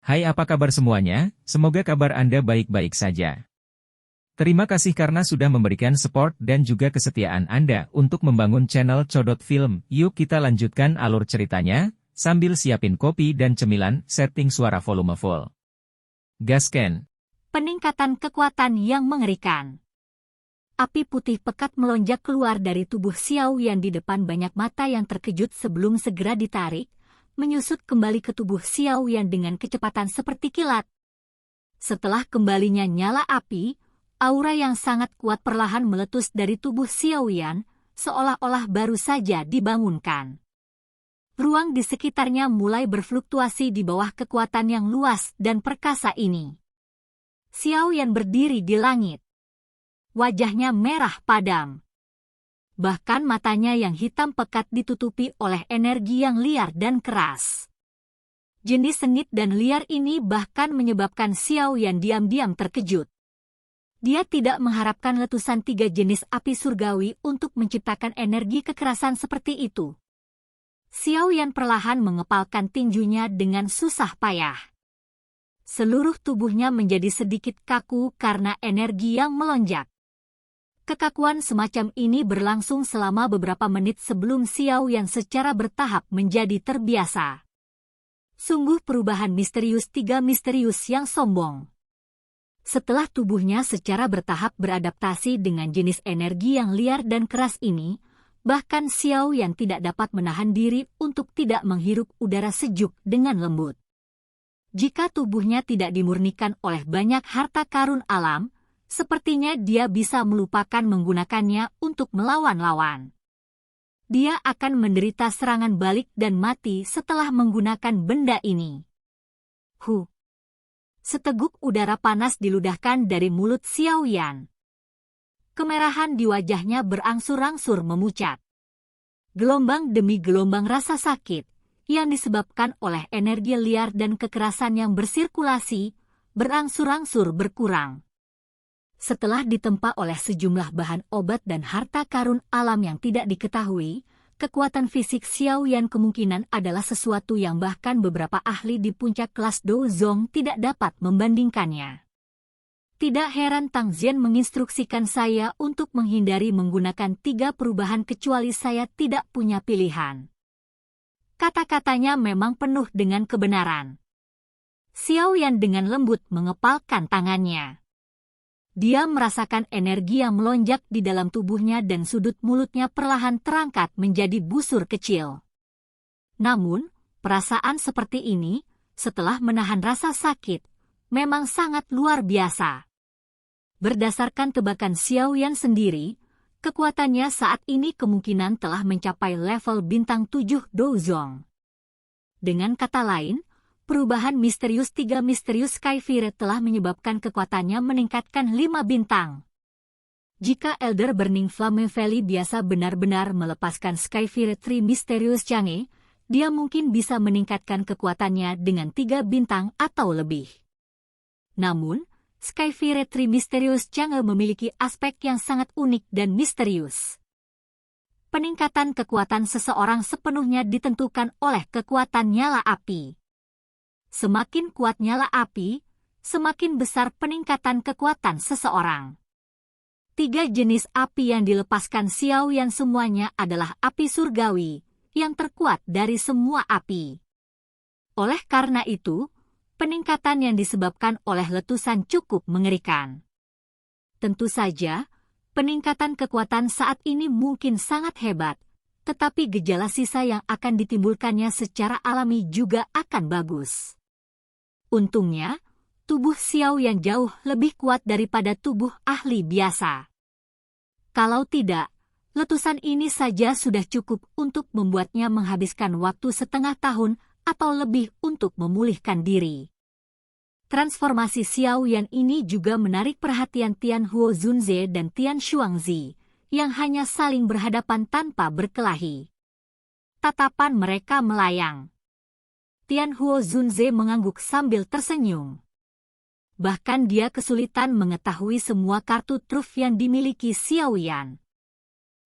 Hai, apa kabar semuanya? Semoga kabar Anda baik-baik saja. Terima kasih karena sudah memberikan support dan juga kesetiaan Anda untuk membangun channel Codot Film. Yuk kita lanjutkan alur ceritanya, sambil siapin kopi dan cemilan, setting suara volume full. Gasken. Peningkatan kekuatan yang mengerikan. Api putih pekat melonjak keluar dari tubuh Xiao Yan di depan banyak mata yang terkejut sebelum segera ditarik, menyusut kembali ke tubuh Xiao Yan dengan kecepatan seperti kilat. Setelah kembalinya nyala api, aura yang sangat kuat perlahan meletus dari tubuh Xiao Yan, seolah-olah baru saja dibangunkan. Ruang di sekitarnya mulai berfluktuasi di bawah kekuatan yang luas dan perkasa ini. Xiao Yan berdiri di langit. Wajahnya merah padam. Bahkan matanya yang hitam pekat ditutupi oleh energi yang liar dan keras. Jenis sengit dan liar ini bahkan menyebabkan Xiao Yan diam-diam terkejut. Dia tidak mengharapkan letusan 3 jenis api surgawi untuk menciptakan energi kekerasan seperti itu. Xiao Yan perlahan mengepalkan tinjunya dengan susah payah. Seluruh tubuhnya menjadi sedikit kaku karena energi yang melonjak. Kekakuan semacam ini berlangsung selama beberapa menit sebelum Xiao Yan secara bertahap menjadi terbiasa. Sungguh perubahan misterius 3 misterius yang sombong. Setelah tubuhnya secara bertahap beradaptasi dengan jenis energi yang liar dan keras ini, bahkan Xiao Yan tidak dapat menahan diri untuk tidak menghirup udara sejuk dengan lembut. Jika tubuhnya tidak dimurnikan oleh banyak harta karun alam, sepertinya dia bisa melupakan menggunakannya untuk melawan lawan. Dia akan menderita serangan balik dan mati setelah menggunakan benda ini. Seteguk udara panas diludahkan dari mulut Xiao Yan. Kemerahan di wajahnya berangsur-angsur memucat. Gelombang demi gelombang rasa sakit, yang disebabkan oleh energi liar dan kekerasan yang bersirkulasi, berangsur-angsur berkurang. Setelah ditempa oleh sejumlah bahan obat dan harta karun alam yang tidak diketahui, kekuatan fisik Xiao Yan kemungkinan adalah sesuatu yang bahkan beberapa ahli di puncak kelas Douzong tidak dapat membandingkannya. Tidak heran Tang Zian menginstruksikan saya untuk menghindari menggunakan 3 perubahan kecuali saya tidak punya pilihan. Kata-katanya memang penuh dengan kebenaran. Xiao Yan dengan lembut mengepalkan tangannya. Dia merasakan energi yang melonjak di dalam tubuhnya dan sudut mulutnya perlahan terangkat menjadi busur kecil. Namun, perasaan seperti ini, setelah menahan rasa sakit, memang sangat luar biasa. Berdasarkan tebakan Xiao Yan sendiri, kekuatannya saat ini kemungkinan telah mencapai level bintang 7 Douzong. Dengan kata lain, perubahan misterius 3 misterius Skyfire telah menyebabkan kekuatannya meningkatkan 5 bintang. Jika Elder Burning Flame Valley biasa benar-benar melepaskan Skyfire 3 misterius Chang'e, dia mungkin bisa meningkatkan kekuatannya dengan 3 bintang atau lebih. Namun, Skyfire 3 misterius Chang'e memiliki aspek yang sangat unik dan misterius. Peningkatan kekuatan seseorang sepenuhnya ditentukan oleh kekuatan nyala api. Semakin kuat nyala api, semakin besar peningkatan kekuatan seseorang. 3 jenis api yang dilepaskan Xiao Yan semuanya adalah api surgawi, yang terkuat dari semua api. Oleh karena itu, peningkatan yang disebabkan oleh letusan cukup mengerikan. Tentu saja, peningkatan kekuatan saat ini mungkin sangat hebat, tetapi gejala sisa yang akan ditimbulkannya secara alami juga akan bagus. Untungnya, tubuh Xiao Yan jauh lebih kuat daripada tubuh ahli biasa. Kalau tidak, letusan ini saja sudah cukup untuk membuatnya menghabiskan waktu setengah tahun atau lebih untuk memulihkan diri. Transformasi Xiao Yan ini juga menarik perhatian Tian Huo Zunze dan Tian Xuangzi, yang hanya saling berhadapan tanpa berkelahi. Tatapan mereka melayang. Tian Huo Zunze mengangguk sambil tersenyum. Bahkan dia kesulitan mengetahui semua kartu truf yang dimiliki Xiao Yan.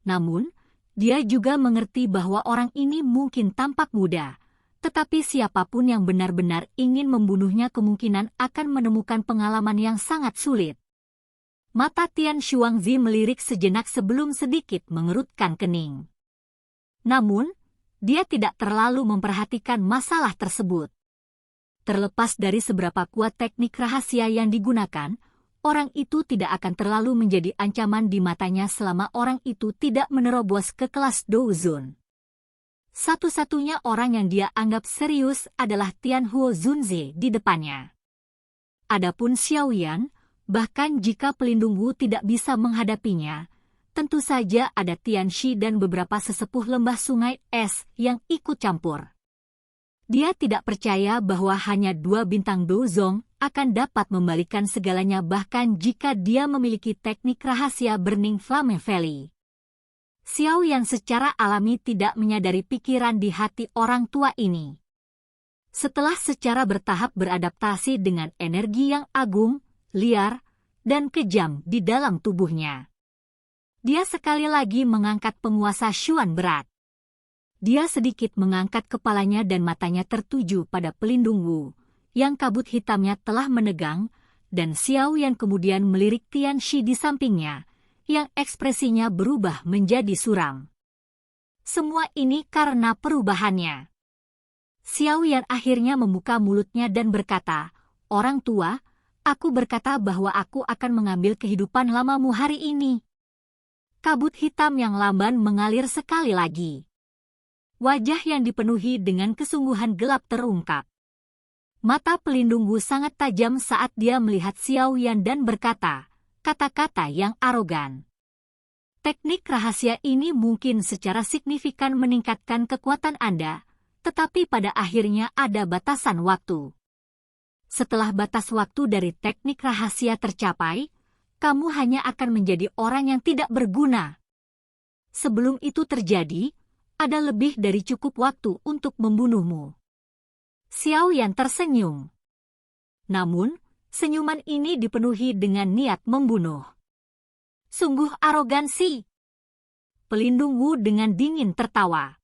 Namun, dia juga mengerti bahwa orang ini mungkin tampak muda, Tetapi siapapun yang benar-benar ingin membunuhnya kemungkinan akan menemukan pengalaman yang sangat sulit. Mata Tian Xuangzi melirik sejenak sebelum sedikit mengerutkan kening. Namun, dia tidak terlalu memperhatikan masalah tersebut. Terlepas dari seberapa kuat teknik rahasia yang digunakan, orang itu tidak akan terlalu menjadi ancaman di matanya selama orang itu tidak menerobos ke kelas Douzun. Satu-satunya orang yang dia anggap serius adalah Tianhuo Zunze di depannya. Adapun Xiaoyan, bahkan jika pelindung Wu tidak bisa menghadapinya, tentu saja ada Tianxi dan beberapa sesepuh lembah sungai es yang ikut campur. Dia tidak percaya bahwa hanya 2 bintang Douzong akan dapat membalikan segalanya bahkan jika dia memiliki teknik rahasia Burning Flame Valley. Xiaoyan secara alami tidak menyadari pikiran di hati orang tua ini. Setelah secara bertahap beradaptasi dengan energi yang agung, liar, dan kejam di dalam tubuhnya, dia sekali lagi mengangkat penguasa Xuan berat. Dia sedikit mengangkat kepalanya dan matanya tertuju pada pelindung Wu, yang kabut hitamnya telah menegang, dan Xiaoyan kemudian melirik Tianxi di sampingnya, yang ekspresinya berubah menjadi suram. Semua ini karena perubahannya. Xiaoyan akhirnya membuka mulutnya dan berkata, "Orang tua, aku berkata bahwa aku akan mengambil kehidupan lamamu hari ini." Kabut hitam yang lamban mengalir sekali lagi. Wajah yang dipenuhi dengan kesungguhan gelap terungkap. Mata pelindung Wu sangat tajam saat dia melihat Xiaoyan dan berkata, kata-kata yang arogan. Teknik rahasia ini mungkin secara signifikan meningkatkan kekuatan Anda, tetapi pada akhirnya ada batasan waktu. Setelah batas waktu dari teknik rahasia tercapai, kamu hanya akan menjadi orang yang tidak berguna. Sebelum itu terjadi, ada lebih dari cukup waktu untuk membunuhmu. Xiaoyan tersenyum. Namun, senyuman ini dipenuhi dengan niat membunuh. Sungguh arogansi. Pelindung Wu dengan dingin tertawa.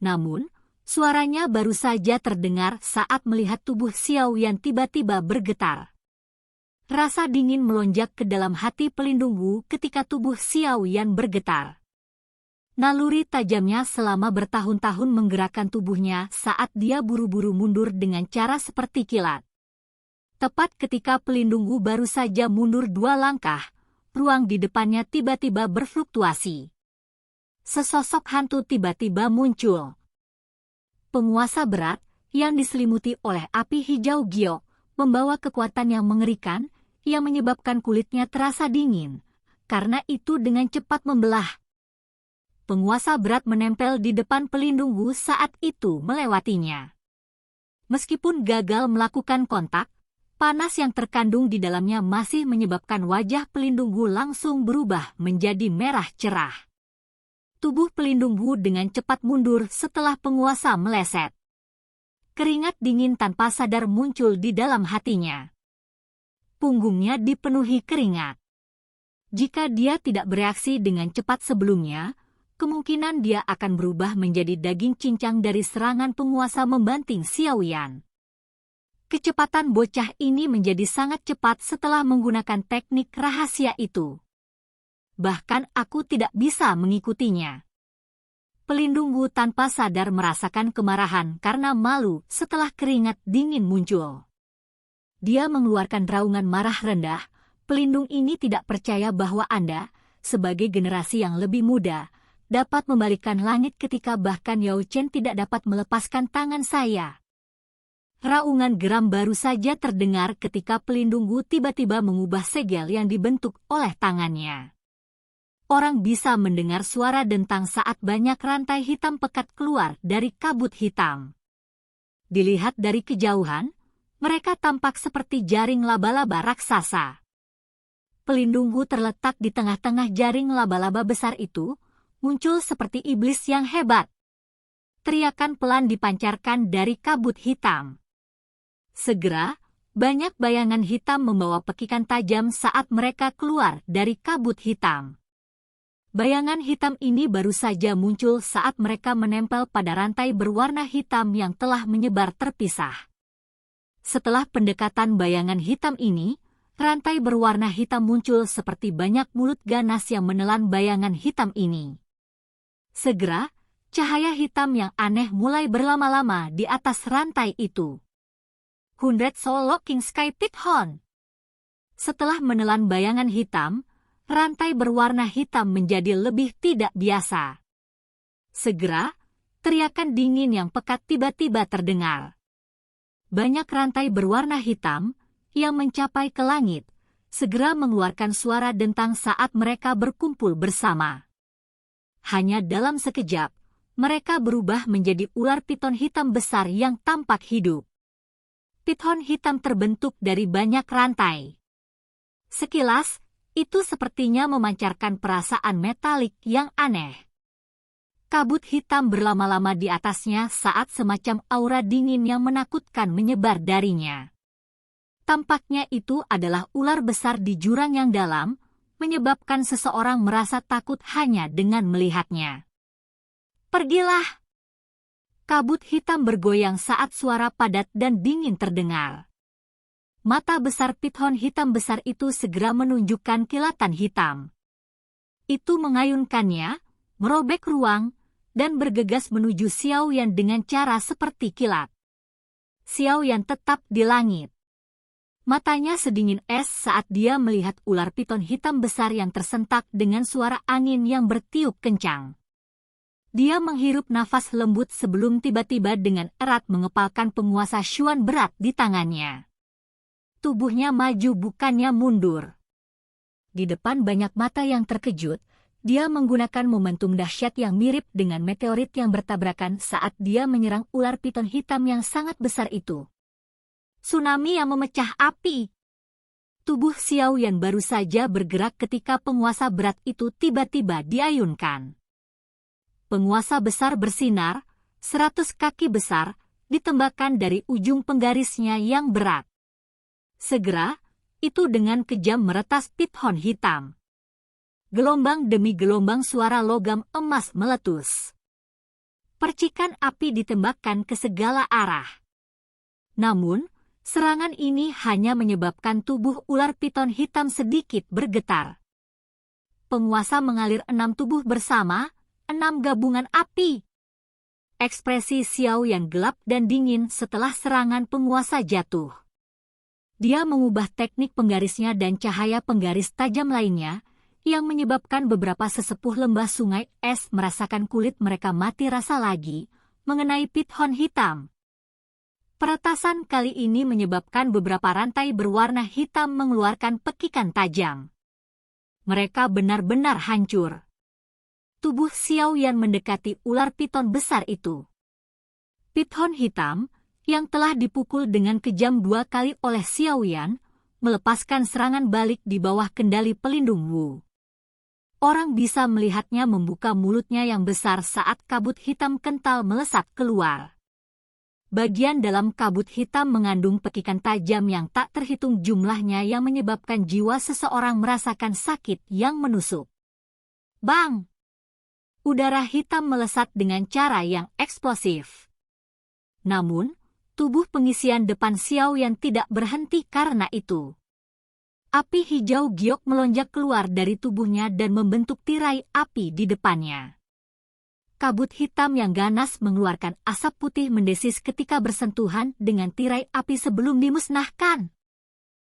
Namun, suaranya baru saja terdengar saat melihat tubuh Xiaoyan tiba-tiba bergetar. Rasa dingin melonjak ke dalam hati pelindung Wu ketika tubuh Xiaoyan bergetar. Naluri tajamnya selama bertahun-tahun menggerakkan tubuhnya saat dia buru-buru mundur dengan cara seperti kilat. Tepat ketika pelindung Wu baru saja mundur 2 langkah, ruang di depannya tiba-tiba berfluktuasi. Sesosok hantu tiba-tiba muncul. Penguasa berat, yang diselimuti oleh api hijau giok, membawa kekuatan yang mengerikan, yang menyebabkan kulitnya terasa dingin. Karena itu dengan cepat membelah. Penguasa berat menempel di depan pelindung Wu saat itu melewatinya. Meskipun gagal melakukan kontak, panas yang terkandung di dalamnya masih menyebabkan wajah pelindung Wu langsung berubah menjadi merah cerah. Tubuh pelindung Wu dengan cepat mundur setelah penguasa meleset. Keringat dingin tanpa sadar muncul di dalam hatinya. Punggungnya dipenuhi keringat. Jika dia tidak bereaksi dengan cepat sebelumnya, kemungkinan dia akan berubah menjadi daging cincang dari serangan penguasa membanting Xiaoyan. Kecepatan bocah ini menjadi sangat cepat setelah menggunakan teknik rahasia itu. Bahkan aku tidak bisa mengikutinya. Pelindung Wu tanpa sadar merasakan kemarahan karena malu setelah keringat dingin muncul. Dia mengeluarkan raungan marah rendah. Pelindung ini tidak percaya bahwa Anda, sebagai generasi yang lebih muda, dapat membalikkan langit ketika bahkan Yao Chen tidak dapat melepaskan tangan saya. Raungan geram baru saja terdengar ketika pelindung Wu tiba-tiba mengubah segel yang dibentuk oleh tangannya. Orang bisa mendengar suara dentang saat banyak rantai hitam pekat keluar dari kabut hitam. Dilihat dari kejauhan, mereka tampak seperti jaring laba-laba raksasa. Pelindung Wu terletak di tengah-tengah jaring laba-laba besar itu, muncul seperti iblis yang hebat. Teriakan pelan dipancarkan dari kabut hitam. Segera, banyak bayangan hitam membawa pekikan tajam saat mereka keluar dari kabut hitam. Bayangan hitam ini baru saja muncul saat mereka menempel pada rantai berwarna hitam yang telah menyebar terpisah. Setelah pendekatan bayangan hitam ini, rantai berwarna hitam muncul seperti banyak mulut ganas yang menelan bayangan hitam ini. Segera, cahaya hitam yang aneh mulai berlama-lama di atas rantai itu. 100 Soul Locking Sky Pithon. Setelah menelan bayangan hitam, rantai berwarna hitam menjadi lebih tidak biasa. Segera, teriakan dingin yang pekat tiba-tiba terdengar. Banyak rantai berwarna hitam yang mencapai ke langit, segera mengeluarkan suara dentang saat mereka berkumpul bersama. Hanya dalam sekejap, mereka berubah menjadi ular piton hitam besar yang tampak hidup. Piton hitam terbentuk dari banyak rantai. Sekilas, itu sepertinya memancarkan perasaan metalik yang aneh. Kabut hitam berlama-lama di atasnya saat semacam aura dingin yang menakutkan menyebar darinya. Tampaknya itu adalah ular besar di jurang yang dalam, menyebabkan seseorang merasa takut hanya dengan melihatnya. Pergilah! Kabut hitam bergoyang saat suara padat dan dingin terdengar. Mata besar piton hitam besar itu segera menunjukkan kilatan hitam. Itu mengayunkannya, merobek ruang, dan bergegas menuju Xiaoyan dengan cara seperti kilat. Xiaoyan tetap di langit. Matanya sedingin es saat dia melihat ular piton hitam besar yang tersentak dengan suara angin yang bertiup kencang. Dia menghirup nafas lembut sebelum tiba-tiba dengan erat mengepalkan penguasa Xuan berat di tangannya. Tubuhnya maju bukannya mundur. Di depan banyak mata yang terkejut, dia menggunakan momentum dahsyat yang mirip dengan meteorit yang bertabrakan saat dia menyerang ular piton hitam yang sangat besar itu. Tsunami yang memecah api. Tubuh Xiaoyan baru saja bergerak ketika penguasa berat itu tiba-tiba diayunkan. Penguasa besar bersinar, 100 kaki besar, ditembakkan dari ujung penggarisnya yang berat. Segera, itu dengan kejam meretas piton hitam. Gelombang demi gelombang suara logam emas meletus. Percikan api ditembakkan ke segala arah. Namun, serangan ini hanya menyebabkan tubuh ular piton hitam sedikit bergetar. Penguasa mengalir 6 tubuh bersama, 6 gabungan api. Ekspresi Xiaoyan gelap dan dingin setelah serangan penguasa jatuh. Dia mengubah teknik penggarisnya dan cahaya penggaris tajam lainnya, yang menyebabkan beberapa sesepuh lembah sungai es merasakan kulit mereka mati rasa lagi, mengenai piton hitam. Peretasan kali ini menyebabkan beberapa rantai berwarna hitam mengeluarkan pekikan tajam. Mereka benar-benar hancur. Tubuh Xiaoyan mendekati ular piton besar itu. Piton hitam, yang telah dipukul dengan kejam 2 kali oleh Xiaoyan, melepaskan serangan balik di bawah kendali pelindung Wu. Orang bisa melihatnya membuka mulutnya yang besar saat kabut hitam kental melesat keluar. Bagian dalam kabut hitam mengandung pekikan tajam yang tak terhitung jumlahnya yang menyebabkan jiwa seseorang merasakan sakit yang menusuk. Bang! Udara hitam melesat dengan cara yang eksplosif. Namun, tubuh pengisian depan Xiaoyan tidak berhenti karena itu. Api hijau giok melonjak keluar dari tubuhnya dan membentuk tirai api di depannya. Kabut hitam yang ganas mengeluarkan asap putih mendesis ketika bersentuhan dengan tirai api sebelum dimusnahkan.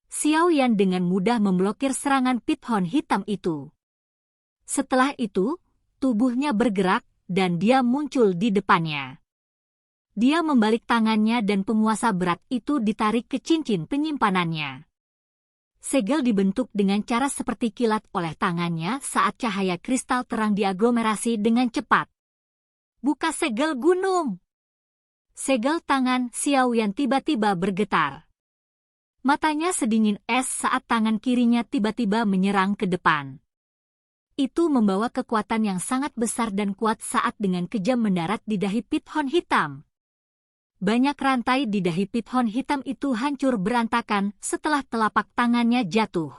Xiaoyan dengan mudah memblokir serangan piton hitam itu. Setelah itu, tubuhnya bergerak dan dia muncul di depannya. Dia membalik tangannya dan penguasa berat itu ditarik ke cincin penyimpanannya. Segel dibentuk dengan cara seperti kilat oleh tangannya saat cahaya kristal terang diaglomerasi dengan cepat. Buka segel gunung! Segel tangan Xiaoyan tiba-tiba bergetar. Matanya sedingin es saat tangan kirinya tiba-tiba menyerang ke depan. Itu membawa kekuatan yang sangat besar dan kuat saat dengan kejam mendarat di dahi piton hitam. Banyak rantai di dahi piton hitam itu hancur berantakan setelah telapak tangannya jatuh.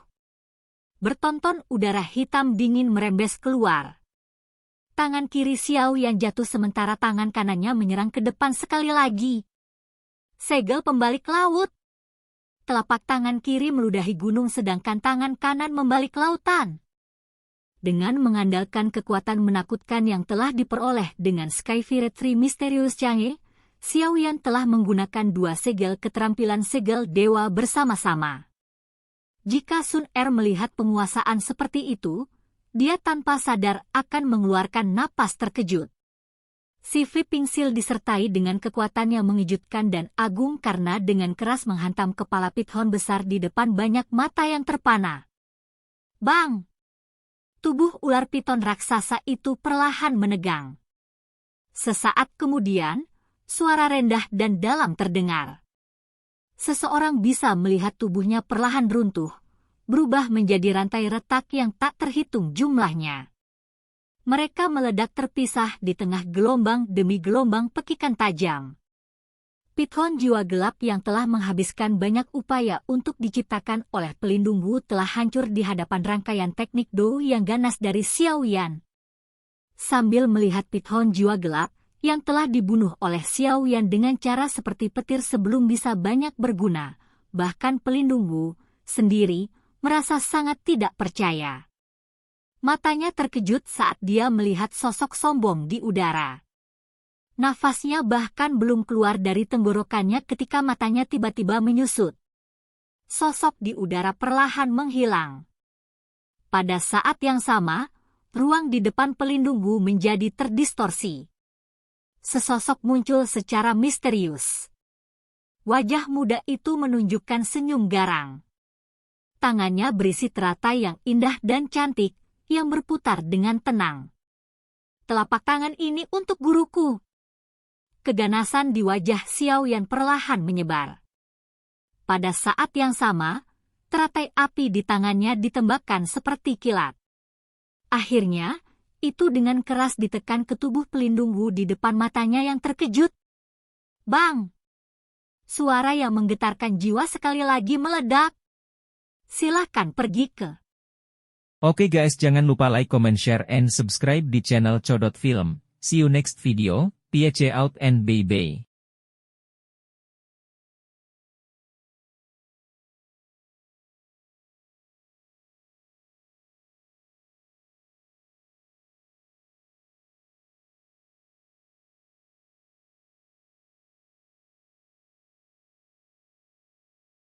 Bertonton udara hitam dingin merembes keluar. Tangan kiri Xiao Yan jatuh sementara tangan kanannya menyerang ke depan sekali lagi. Segel pembalik laut. Telapak tangan kiri meludahi gunung sedangkan tangan kanan membalik lautan. Dengan mengandalkan kekuatan menakutkan yang telah diperoleh dengan Skyfire 3 Mysterious Change, Xiao Yan telah menggunakan dua segel keterampilan segel dewa bersama-sama. Jika Sun Er melihat penguasaan seperti itu, dia tanpa sadar akan mengeluarkan napas terkejut. Si Flipping Seal disertai dengan kekuatan yang mengejutkan dan agung karena dengan keras menghantam kepala Python besar di depan banyak mata yang terpana. Bang! Tubuh ular piton raksasa itu perlahan menegang. Sesaat kemudian, suara rendah dan dalam terdengar. Seseorang bisa melihat tubuhnya perlahan runtuh, berubah menjadi rantai retak yang tak terhitung jumlahnya. Mereka meledak terpisah di tengah gelombang demi gelombang pekikan tajam. Python jiwa gelap yang telah menghabiskan banyak upaya untuk diciptakan oleh pelindung Wu telah hancur di hadapan rangkaian teknik Do yang ganas dari Xiao Yan. Sambil melihat Python jiwa gelap yang telah dibunuh oleh Xiao Yan dengan cara seperti petir sebelum bisa banyak berguna, bahkan pelindung Wu sendiri merasa sangat tidak percaya. Matanya terkejut saat dia melihat sosok sombong di udara. Nafasnya bahkan belum keluar dari tenggorokannya ketika matanya tiba-tiba menyusut. Sosok di udara perlahan menghilang. Pada saat yang sama, ruang di depan pelindung Wu menjadi terdistorsi. Sesosok muncul secara misterius. Wajah muda itu menunjukkan senyum garang. Tangannya berisi teratai yang indah dan cantik, yang berputar dengan tenang. Telapak tangan ini untuk guruku. Keganasan di wajah Xiao Yan perlahan menyebar. Pada saat yang sama, teratai api di tangannya ditembakkan seperti kilat. Akhirnya, itu dengan keras ditekan ke tubuh pelindung Wu di depan matanya yang terkejut. Bang! Suara yang menggetarkan jiwa sekali lagi meledak. Silahkan pergi ke. Oke guys, jangan lupa like, comment, share, and subscribe di channel Codot Film. See you next video. Peace out and bye-bye.